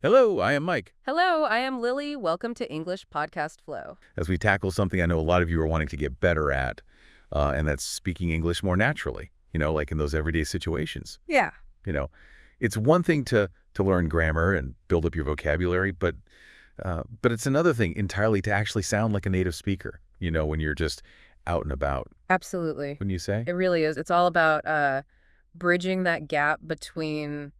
Hello, I am Mike. Hello, I am Lily. Welcome to English Podcast Flow. As we tackle something I know a lot of you are wanting to get better at, and that's speaking English more naturally, like in those everyday situations. Yeah. You know, it's one thing to learn grammar and build up your vocabulary, but it's another thing entirely to actually sound like a native speaker, when you're just out and about, Absolutely. wouldn't you say? It really is. It's all about bridging that gap between,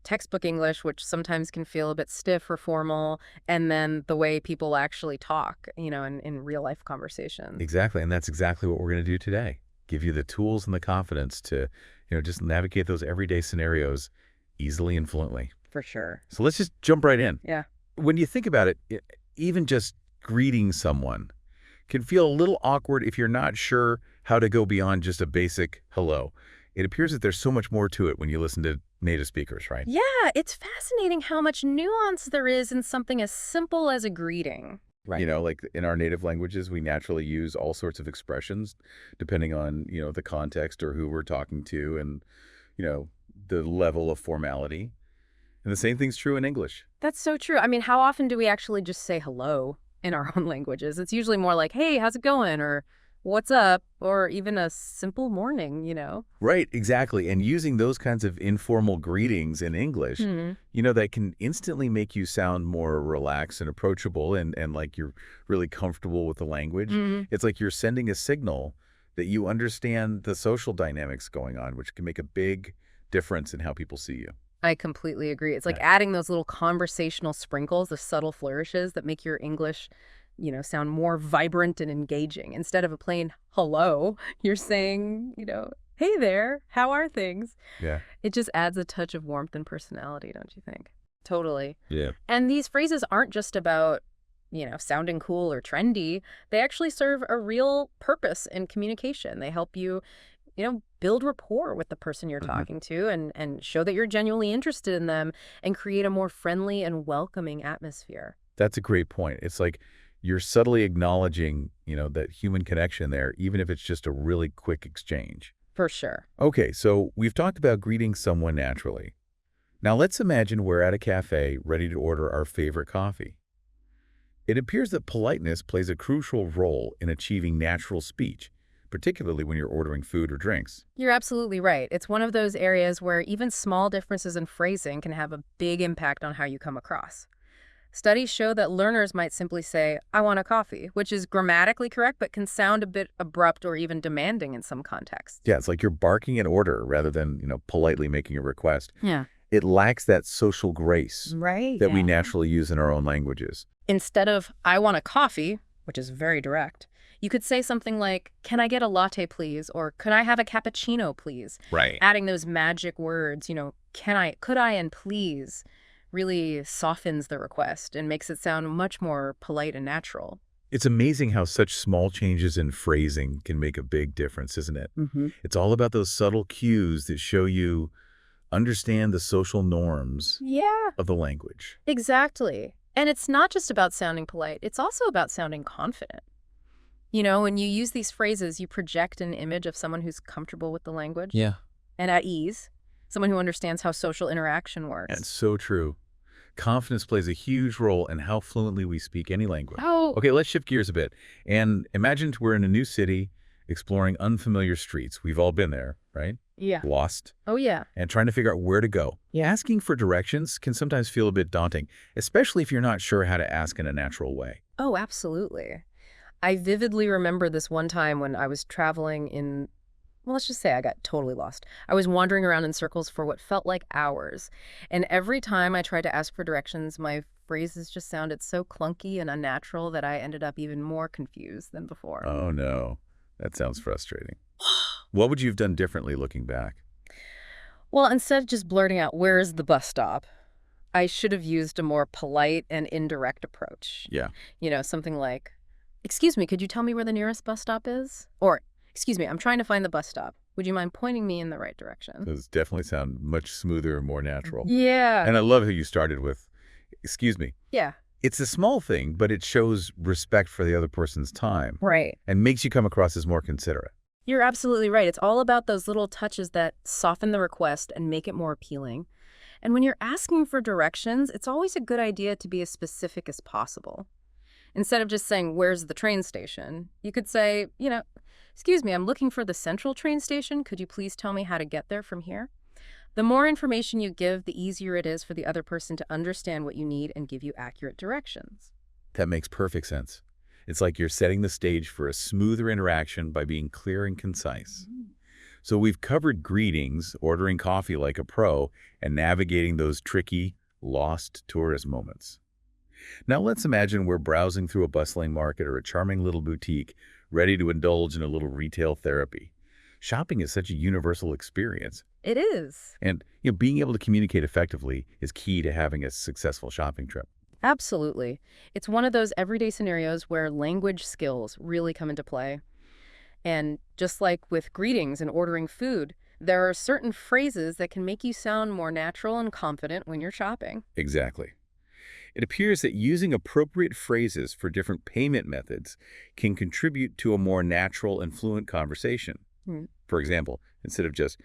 textbook English, which sometimes can feel a bit stiff or formal, and then the way people actually talk, in real life conversations. Exactly, and that's exactly what we're going to do today. Give you the tools and the confidence to, just navigate those everyday scenarios easily and fluently. For sure. So let's just jump right in. Yeah. When you think about it, even just greeting someone can feel a little awkward if you're not sure how to go beyond just a basic hello. It appears that there's so much more to it when you listen to native speakers, right? Yeah, it's fascinating how much nuance there is in something as simple as a greeting. Right. Like in our native languages, we naturally use all sorts of expressions depending on, the context or who we're talking to and, the level of formality. And the same thing's true in English. That's so true. I mean, how often do we actually just say hello in our own languages? It's usually more like, hey, how's it going? Or what's up? Or even a simple morning. Right, exactly. And using those kinds of informal greetings in English, that can instantly make you sound more relaxed and approachable and like you're really comfortable with the language. It's like you're sending a signal that you understand the social dynamics going on, which can make a big difference in how people see you. I completely agree. It's like adding those little conversational sprinkles, the subtle flourishes that make your English, sound more vibrant and engaging. Instead of a plain hello, you're saying, hey there, how are things? Yeah. It just adds a touch of warmth and personality, don't you think? Totally. Yeah. And these phrases aren't just about, sounding cool or trendy. They actually serve a real purpose in communication. They help you, build rapport with the person you're talking to and show that you're genuinely interested in them and create a more friendly and welcoming atmosphere. That's a great point. It's like you're subtly acknowledging, that human connection there, even if it's just a really quick exchange. For sure. Okay, so we've talked about greeting someone naturally. Now let's imagine we're at a cafe ready to order our favorite coffee. It appears that politeness plays a crucial role in achieving natural speech, particularly when you're ordering food or drinks. You're absolutely right. It's one of those areas where even small differences in phrasing can have a big impact on how you come across. Studies show that learners might simply say, I want a coffee, which is grammatically correct but can sound a bit abrupt or even demanding in some contexts. Yeah, it's like you're barking an order rather than, politely making a request. Yeah. It lacks that social grace that we naturally use in our own languages. Instead of, I want a coffee, which is very direct, you could say something like, can I get a latte, please? Or could I have a cappuccino, please? Right. Adding those magic words, could I, and please really softens the request and makes it sound much more polite and natural. It's amazing how such small changes in phrasing can make a big difference, isn't it? It's all about those subtle cues that show you understand the social norms of the language. Exactly. And it's not just about sounding polite. It's also about sounding confident. When you use these phrases, you project an image of someone who's comfortable with the language. Yeah. And at ease. Someone who understands how social interaction works. That's so true. Confidence plays a huge role in how fluently we speak any language. Oh. Okay, let's shift gears a bit. And imagine we're in a new city, exploring unfamiliar streets. We've all been there, right? Yeah. Lost. Oh, yeah. And trying to figure out where to go. Yeah. Asking for directions can sometimes feel a bit daunting, especially if you're not sure how to ask in a natural way. Oh, absolutely. I vividly remember this one time when I was traveling in, well, let's just say I got totally lost. I was wandering around in circles for what felt like hours. And every time I tried to ask for directions, my phrases just sounded so clunky and unnatural that I ended up even more confused than before. Oh, no. That sounds frustrating. What would you have done differently looking back? Well, instead of just blurting out, where is the bus stop? I should have used a more polite and indirect approach. Yeah. Something like, excuse me, could you tell me where the nearest bus stop is? Or, excuse me, I'm trying to find the bus stop. Would you mind pointing me in the right direction? Those definitely sound much smoother and more natural. Yeah. And I love how you started with, excuse me. Yeah. It's a small thing, but it shows respect for the other person's time. Right. And makes you come across as more considerate. You're absolutely right. It's all about those little touches that soften the request and make it more appealing. And when you're asking for directions, it's always a good idea to be as specific as possible. Instead of just saying, "Where's the train station?" you could say, "Excuse me, I'm looking for the central train station. Could you please tell me how to get there from here?" The more information you give, the easier it is for the other person to understand what you need and give you accurate directions. That makes perfect sense. It's like you're setting the stage for a smoother interaction by being clear and concise. So we've covered greetings, ordering coffee like a pro, and navigating those tricky, lost tourist moments. Now let's imagine we're browsing through a bustling market or a charming little boutique, ready to indulge in a little retail therapy. Shopping is such a universal experience, It is. and being able to communicate effectively is key to having a successful shopping trip. Absolutely. It's one of those everyday scenarios where language skills really come into play. And just like with greetings and ordering food, there are certain phrases that can make you sound more natural and confident when you're shopping. Exactly. It appears that using appropriate phrases for different payment methods can contribute to a more natural and fluent conversation. Hmm. For example, instead of just,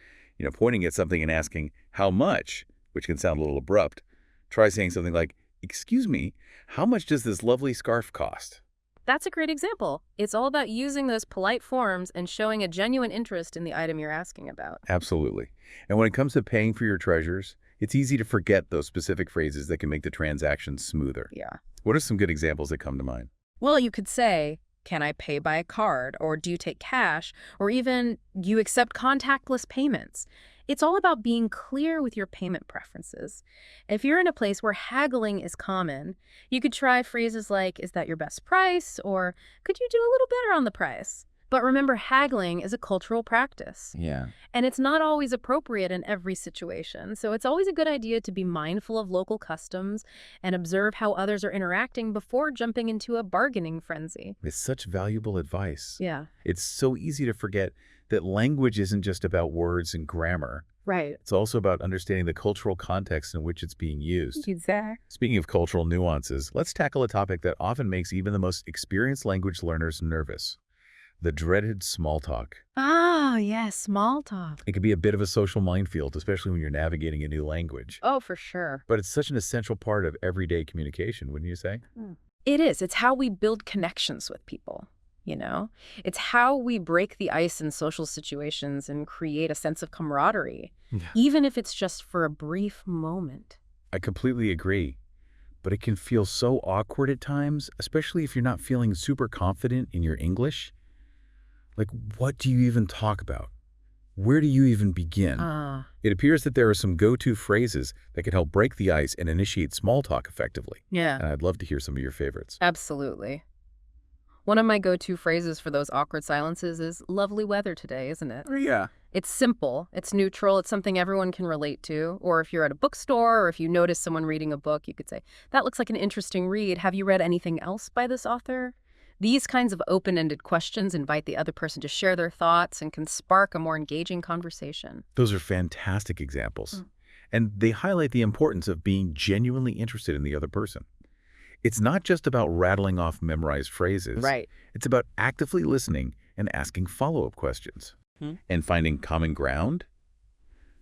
pointing at something and asking, "How much?" which can sound a little abrupt, try saying something like, "Excuse me, how much does this lovely scarf cost?" That's a great example. It's all about using those polite forms and showing a genuine interest in the item you're asking about. Absolutely. And when it comes to paying for your treasures, it's easy to forget those specific phrases that can make the transaction smoother. Yeah. What are some good examples that come to mind? Well, you could say, "Can I pay by a card?" Or "Do you take cash?" Or even, "Do you accept contactless payments?" It's all about being clear with your payment preferences. If you're in a place where haggling is common, you could try phrases like, "Is that your best price?" Or "Could you do a little better on the price?" But remember, haggling is a cultural practice, Yeah. and it's not always appropriate in every situation. So it's always a good idea to be mindful of local customs and observe how others are interacting before jumping into a bargaining frenzy. It's such valuable advice. Yeah. It's so easy to forget that language isn't just about words and grammar. Right. It's also about understanding the cultural context in which it's being used. Exactly. Speaking of cultural nuances, let's tackle a topic that often makes even the most experienced language learners nervous: the dreaded small talk. Oh, yes, small talk. It can be a bit of a social minefield, especially when you're navigating a new language. Oh, for sure. But it's such an essential part of everyday communication, wouldn't you say? It is. It's how we build connections with people, you know? It's how we break the ice in social situations and create a sense of camaraderie, Yeah. even if it's just for a brief moment. I completely agree. But it can feel so awkward at times, especially if you're not feeling super confident in your English. Like, what do you even talk about? Where do you even begin? It appears that there are some go-to phrases that can help break the ice and initiate small talk effectively. Yeah. And I'd love to hear some of your favorites. Absolutely. One of my go-to phrases for those awkward silences is "lovely weather today," isn't it? Oh, yeah. It's simple, it's neutral, it's something everyone can relate to. Or if you're at a bookstore or if you notice someone reading a book, you could say, "That looks like an interesting read. Have you read anything else by this author?" These kinds of open-ended questions invite the other person to share their thoughts and can spark a more engaging conversation. Those are fantastic examples. And they highlight the importance of being genuinely interested in the other person. It's not just about rattling off memorized phrases. Right. It's about actively listening and asking follow-up questions. And finding common ground.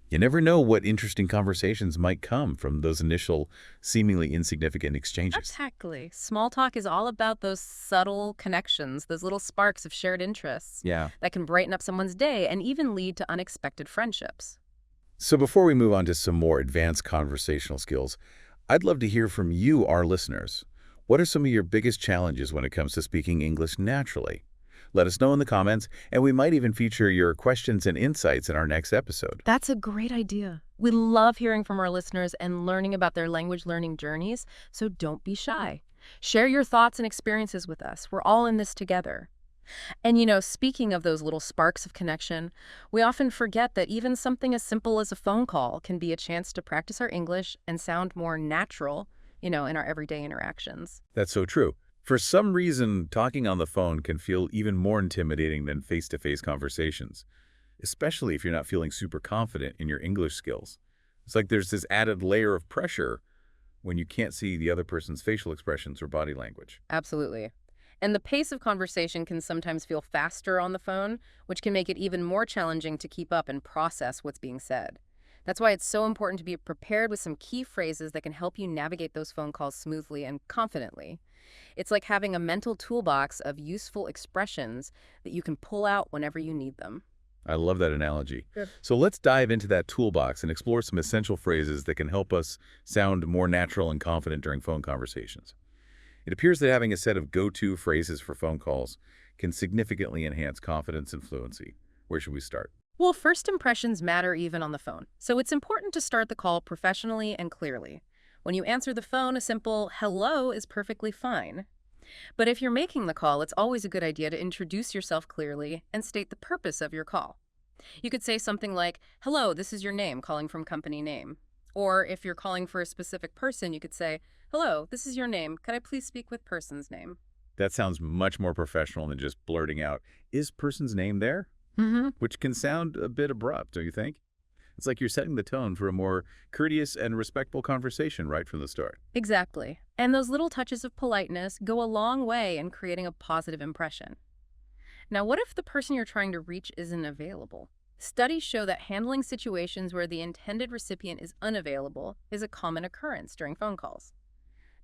You never know what interesting conversations might come from those initial, seemingly insignificant exchanges. Exactly. Small talk is all about those subtle connections, those little sparks of shared interests Yeah. that can brighten up someone's day and even lead to unexpected friendships. So before we move on to some more advanced conversational skills, I'd love to hear from you, our listeners. What are some of your biggest challenges when it comes to speaking English naturally? Let us know in the comments, and we might even feature your questions and insights in our next episode. That's a great idea. We love hearing from our listeners and learning about their language learning journeys, so don't be shy. Share your thoughts and experiences with us. We're all in this together. And speaking of those little sparks of connection, we often forget that even something as simple as a phone call can be a chance to practice our English and sound more natural, in our everyday interactions. That's so true. For some reason, talking on the phone can feel even more intimidating than face-to-face conversations, especially if you're not feeling super confident in your English skills. It's like there's this added layer of pressure when you can't see the other person's facial expressions or body language. Absolutely. And the pace of conversation can sometimes feel faster on the phone, which can make it even more challenging to keep up and process what's being said. That's why it's so important to be prepared with some key phrases that can help you navigate those phone calls smoothly and confidently. It's like having a mental toolbox of useful expressions that you can pull out whenever you need them. I love that analogy. Good. So let's dive into that toolbox and explore some essential phrases that can help us sound more natural and confident during phone conversations. It appears that having a set of go-to phrases for phone calls can significantly enhance confidence and fluency. Where should we start? Well, first impressions matter even on the phone, so it's important to start the call professionally and clearly. When you answer the phone, a simple hello is perfectly fine. But if you're making the call, it's always a good idea to introduce yourself clearly and state the purpose of your call. You could say something like, hello, this is your name, calling from company name. Or if you're calling for a specific person, you could say, hello, this is your name. Could I please speak with person's name? That sounds much more professional than just blurting out, is person's name there? Mm-hmm. Which can sound a bit abrupt, don't you think? It's like you're setting the tone for a more courteous and respectful conversation right from the start. Exactly. And those little touches of politeness go a long way in creating a positive impression. Now, what if the person you're trying to reach isn't available? Studies show that handling situations where the intended recipient is unavailable is a common occurrence during phone calls.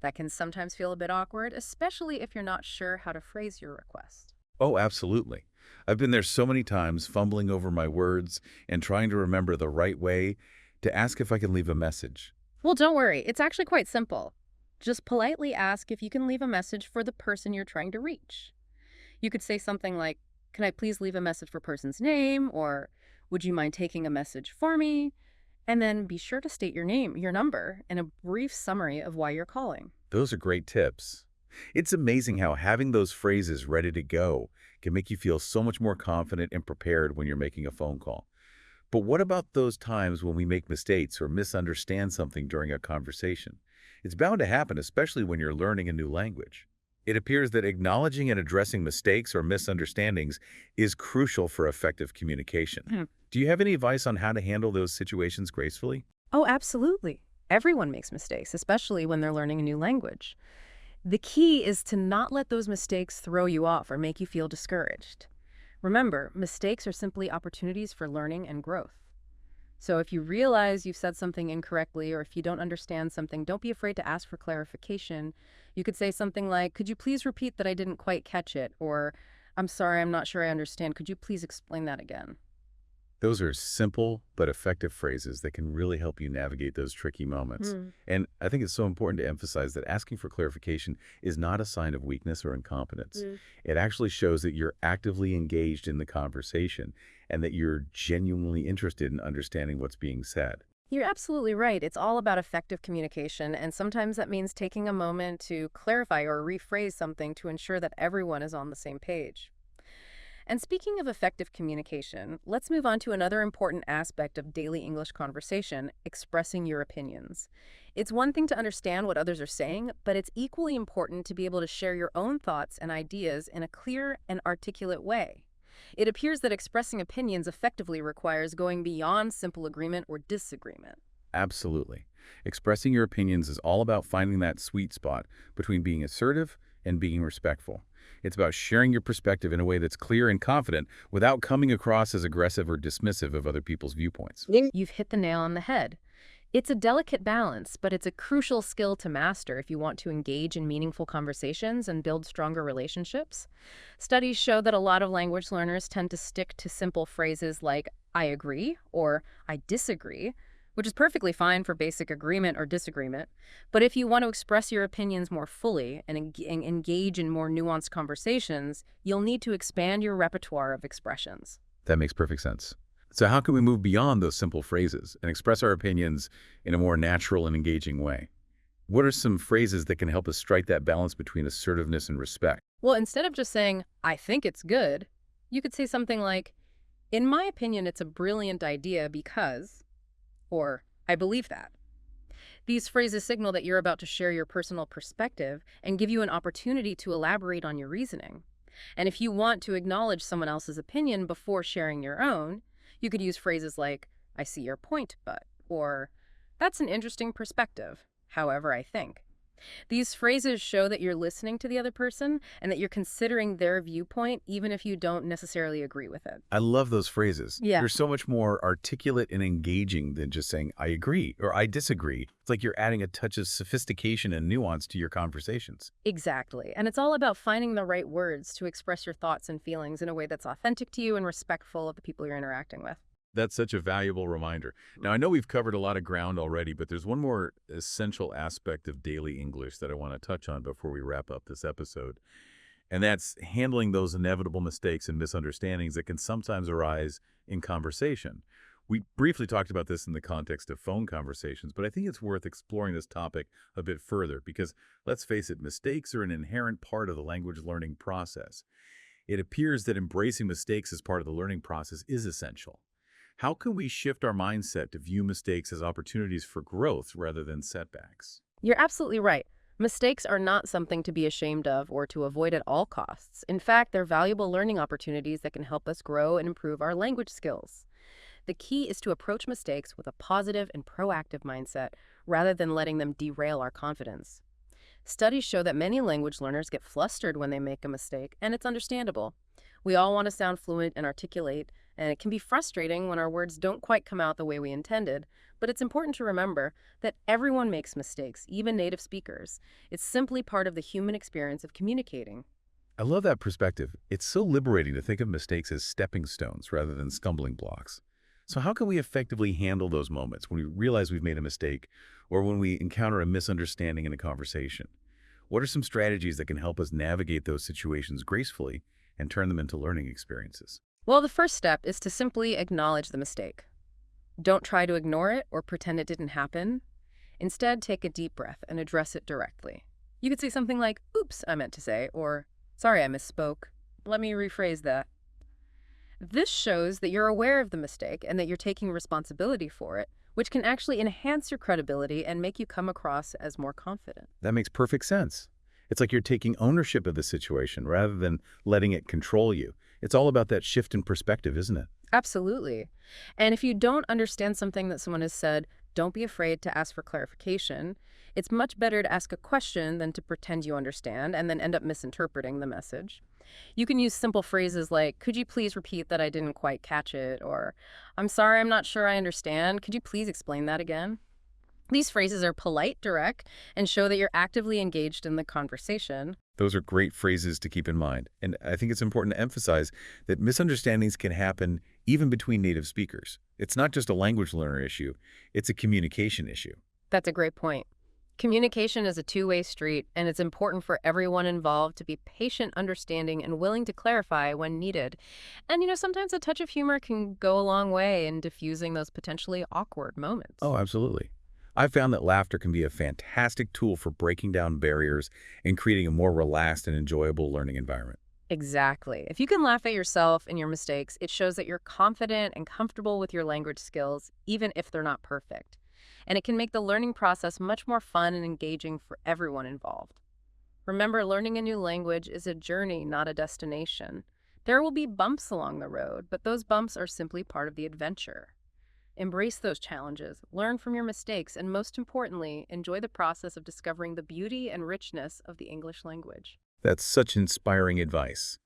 That can sometimes feel a bit awkward, especially if you're not sure how to phrase your request. Oh, absolutely. I've been there so many times, fumbling over my words and trying to remember the right way to ask if I can leave a message. Well, don't worry. It's actually quite simple. Just politely ask if you can leave a message for the person you're trying to reach. You could say something like, can I please leave a message for person's name? Or would you mind taking a message for me? And then be sure to state your name, your number, and a brief summary of why you're calling. Those are great tips. It's amazing how having those phrases ready to go can make you feel so much more confident and prepared when you're making a phone call. But what about those times when we make mistakes or misunderstand something during a conversation? It's bound to happen, especially when you're learning a new language. It appears that acknowledging and addressing mistakes or misunderstandings is crucial for effective communication. Do you have any advice on how to handle those situations gracefully? Oh, absolutely. Everyone makes mistakes, especially when they're learning a new language. The key is to not let those mistakes throw you off or make you feel discouraged. Remember, mistakes are simply opportunities for learning and growth. So if you realize you've said something incorrectly or if you don't understand something, don't be afraid to ask for clarification. You could say something like, could you please repeat that I didn't quite catch it? Or, I'm sorry, I'm not sure I understand. Could you please explain that again? Those are simple but effective phrases that can really help you navigate those tricky moments. And I think it's so important to emphasize that asking for clarification is not a sign of weakness or incompetence. It actually shows that you're actively engaged in the conversation and that you're genuinely interested in understanding what's being said. You're absolutely right. It's all about effective communication, and sometimes that means taking a moment to clarify or rephrase something to ensure that everyone is on the same page. And speaking of effective communication, let's move on to another important aspect of daily English conversation, expressing your opinions. It's one thing to understand what others are saying, but it's equally important to be able to share your own thoughts and ideas in a clear and articulate way. It appears that expressing opinions effectively requires going beyond simple agreement or disagreement. Absolutely. Expressing your opinions is all about finding that sweet spot between being assertive and being respectful. It's about sharing your perspective in a way that's clear and confident without coming across as aggressive or dismissive of other people's viewpoints. You've hit the nail on the head. It's a delicate balance, but it's a crucial skill to master if you want to engage in meaningful conversations and build stronger relationships. Studies show that a lot of language learners tend to stick to simple phrases like, I agree, or I disagree, which is perfectly fine for basic agreement or disagreement. But if you want to express your opinions more fully and engage in more nuanced conversations, you'll need to expand your repertoire of expressions. That makes perfect sense. So how can we move beyond those simple phrases and express our opinions in a more natural and engaging way? What are some phrases that can help us strike that balance between assertiveness and respect? Well, instead of just saying, I think it's good, you could say something like, in my opinion, it's a brilliant idea because, or I believe that. These phrases signal that you're about to share your personal perspective and give you an opportunity to elaborate on your reasoning. And if you want to acknowledge someone else's opinion before sharing your own, you could use phrases like, I see your point, but, or, that's an interesting perspective, however I think. These phrases show that you're listening to the other person and that you're considering their viewpoint, even if you don't necessarily agree with it. I love those phrases. Yeah. They're so much more articulate and engaging than just saying, I agree or I disagree. It's like you're adding a touch of sophistication and nuance to your conversations. Exactly. And it's all about finding the right words to express your thoughts and feelings in a way that's authentic to you and respectful of the people you're interacting with. That's such a valuable reminder. Now, I know we've covered a lot of ground already, but there's one more essential aspect of daily English that I want to touch on before we wrap up this episode. And that's handling those inevitable mistakes and misunderstandings that can sometimes arise in conversation. We briefly talked about this in the context of phone conversations, but I think it's worth exploring this topic a bit further because, let's face it, mistakes are an inherent part of the language learning process. It appears that embracing mistakes as part of the learning process is essential. How can we shift our mindset to view mistakes as opportunities for growth rather than setbacks? You're absolutely right. Mistakes are not something to be ashamed of or to avoid at all costs. In fact, they're valuable learning opportunities that can help us grow and improve our language skills. The key is to approach mistakes with a positive and proactive mindset rather than letting them derail our confidence. Studies show that many language learners get flustered when they make a mistake, and it's understandable. We all want to sound fluent and articulate, and it can be frustrating when our words don't quite come out the way we intended, but it's important to remember that everyone makes mistakes, even native speakers. It's simply part of the human experience of communicating. I love that perspective. It's so liberating to think of mistakes as stepping stones rather than stumbling blocks. So how can we effectively handle those moments when we realize we've made a mistake or when we encounter a misunderstanding in a conversation? What are some strategies that can help us navigate those situations gracefully and turn them into learning experiences? Well, the first step is to simply acknowledge the mistake. Don't try to ignore it or pretend it didn't happen. Instead, take a deep breath and address it directly. You could say something like, "Oops, I meant to say," or "Sorry, I misspoke. Let me rephrase that." This shows that you're aware of the mistake and that you're taking responsibility for it, which can actually enhance your credibility and make you come across as more confident. That makes perfect sense. It's like you're taking ownership of the situation rather than letting it control you. It's all about that shift in perspective, isn't it? Absolutely. And if you don't understand something that someone has said, don't be afraid to ask for clarification. It's much better to ask a question than to pretend you understand and then end up misinterpreting the message. You can use simple phrases like, "Could you please repeat that I didn't quite catch it?" Or, "I'm sorry, I'm not sure I understand. Could you please explain that again?" These phrases are polite, direct, and show that you're actively engaged in the conversation. Those are great phrases to keep in mind. And I think it's important to emphasize that misunderstandings can happen even between native speakers. It's not just a language learner issue, it's a communication issue. That's a great point. Communication is a two-way street, and it's important for everyone involved to be patient, understanding, and willing to clarify when needed. And, sometimes a touch of humor can go a long way in diffusing those potentially awkward moments. Oh, absolutely. I've found that laughter can be a fantastic tool for breaking down barriers and creating a more relaxed and enjoyable learning environment. Exactly. If you can laugh at yourself and your mistakes, it shows that you're confident and comfortable with your language skills, even if they're not perfect. And it can make the learning process much more fun and engaging for everyone involved. Remember, learning a new language is a journey, not a destination. There will be bumps along the road, but those bumps are simply part of the adventure. Embrace those challenges, learn from your mistakes, and most importantly, enjoy the process of discovering the beauty and richness of the English language. That's such inspiring advice.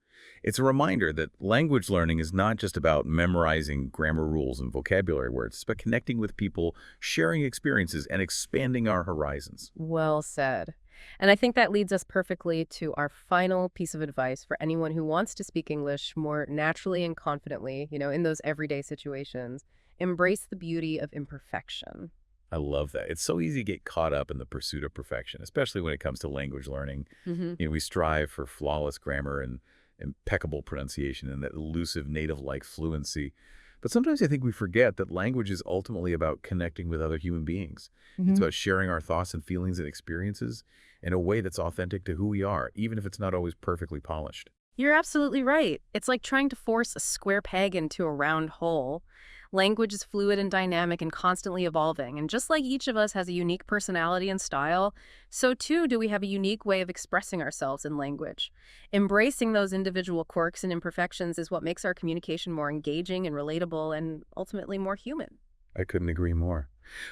It's a reminder that language learning is not just about memorizing grammar rules and vocabulary words, but connecting with people, sharing experiences, and expanding our horizons. Well said. And I think that leads us perfectly to our final piece of advice for anyone who wants to speak English more naturally and confidently, in those everyday situations. Embrace the beauty of imperfection. I love that. It's so easy to get caught up in the pursuit of perfection, especially when it comes to language learning. Hmm. We strive for flawless grammar and impeccable pronunciation and that elusive native-like fluency. But sometimes I think we forget that language is ultimately about connecting with other human beings. It's about sharing our thoughts and feelings and experiences in a way that's authentic to who we are, even if it's not always perfectly polished. You're absolutely right. It's like trying to force a square peg into a round hole. Language is fluid and dynamic and constantly evolving. And just like each of us has a unique personality and style, so too do we have a unique way of expressing ourselves in language. Embracing those individual quirks and imperfections is what makes our communication more engaging and relatable and ultimately more human. I couldn't agree more.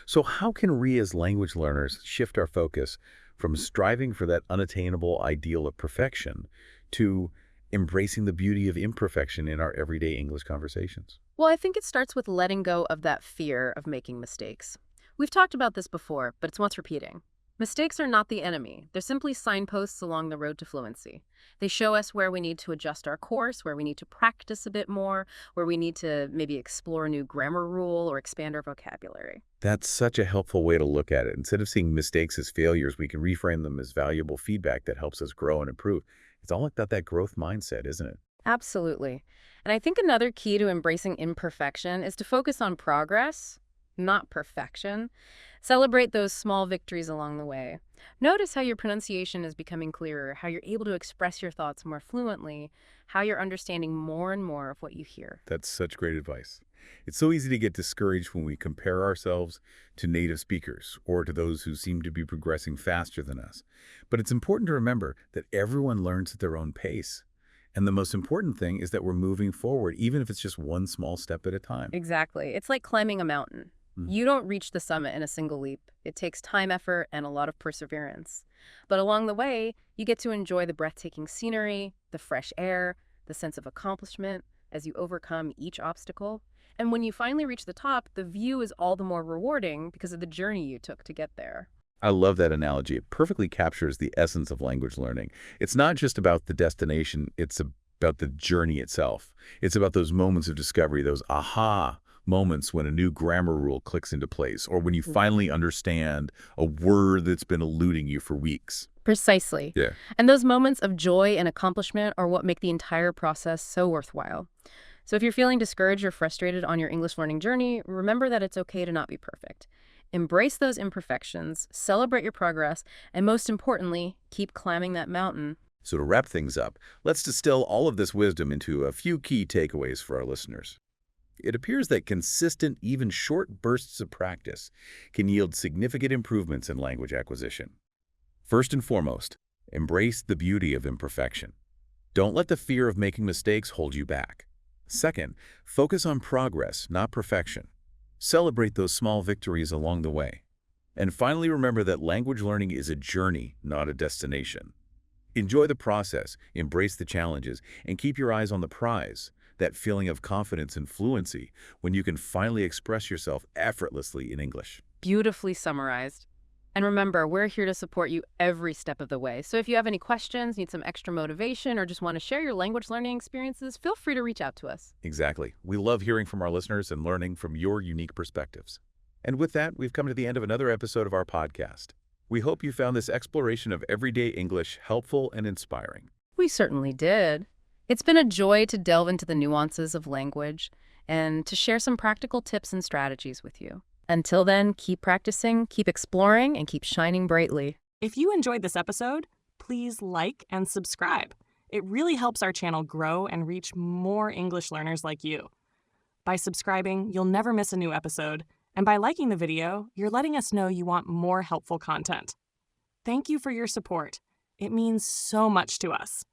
So how can we as language learners shift our focus from striving for that unattainable ideal of perfection to embracing the beauty of imperfection in our everyday English conversations? Well, I think it starts with letting go of that fear of making mistakes. We've talked about this before, but it's worth repeating. Mistakes are not the enemy. They're simply signposts along the road to fluency. They show us where we need to adjust our course, where we need to practice a bit more, where we need to maybe explore a new grammar rule or expand our vocabulary. That's such a helpful way to look at it. Instead of seeing mistakes as failures, we can reframe them as valuable feedback that helps us grow and improve. It's all about that growth mindset, isn't it? Absolutely. And I think another key to embracing imperfection is to focus on progress, not perfection. Celebrate those small victories along the way. Notice how your pronunciation is becoming clearer, how you're able to express your thoughts more fluently, how you're understanding more and more of what you hear. That's such great advice. It's so easy to get discouraged when we compare ourselves to native speakers or to those who seem to be progressing faster than us. But it's important to remember that everyone learns at their own pace. And the most important thing is that we're moving forward, even if it's just one small step at a time. Exactly. It's like climbing a mountain. Mm. You don't reach the summit in a single leap. It takes time, effort, and a lot of perseverance. But along the way, you get to enjoy the breathtaking scenery, the fresh air, the sense of accomplishment as you overcome each obstacle. And when you finally reach the top, the view is all the more rewarding because of the journey you took to get there. I love that analogy. It perfectly captures the essence of language learning. It's not just about the destination, it's about the journey itself. It's about those moments of discovery, those aha moments when a new grammar rule clicks into place, or when you finally understand a word that's been eluding you for weeks. Precisely. Yeah. And those moments of joy and accomplishment are what make the entire process so worthwhile. So if you're feeling discouraged or frustrated on your English learning journey, remember that it's okay to not be perfect. Embrace those imperfections, celebrate your progress, and most importantly, keep climbing that mountain. So to wrap things up, let's distill all of this wisdom into a few key takeaways for our listeners. It appears that consistent, even short bursts of practice can yield significant improvements in language acquisition. First and foremost, embrace the beauty of imperfection. Don't let the fear of making mistakes hold you back. Second, focus on progress, not perfection. Celebrate those small victories along the way. And finally, remember that language learning is a journey, not a destination. Enjoy the process, embrace the challenges, and keep your eyes on the prize, that feeling of confidence and fluency when you can finally express yourself effortlessly in English. Beautifully summarized. And remember, we're here to support you every step of the way. So if you have any questions, need some extra motivation, or just want to share your language learning experiences, feel free to reach out to us. Exactly. We love hearing from our listeners and learning from your unique perspectives. And with that, we've come to the end of another episode of our podcast. We hope you found this exploration of everyday English helpful and inspiring. We certainly did. It's been a joy to delve into the nuances of language and to share some practical tips and strategies with you. Until then, keep practicing, keep exploring, and keep shining brightly. If you enjoyed this episode, please like and subscribe. It really helps our channel grow and reach more English learners like you. By subscribing, you'll never miss a new episode, and by liking the video, you're letting us know you want more helpful content. Thank you for your support. It means so much to us.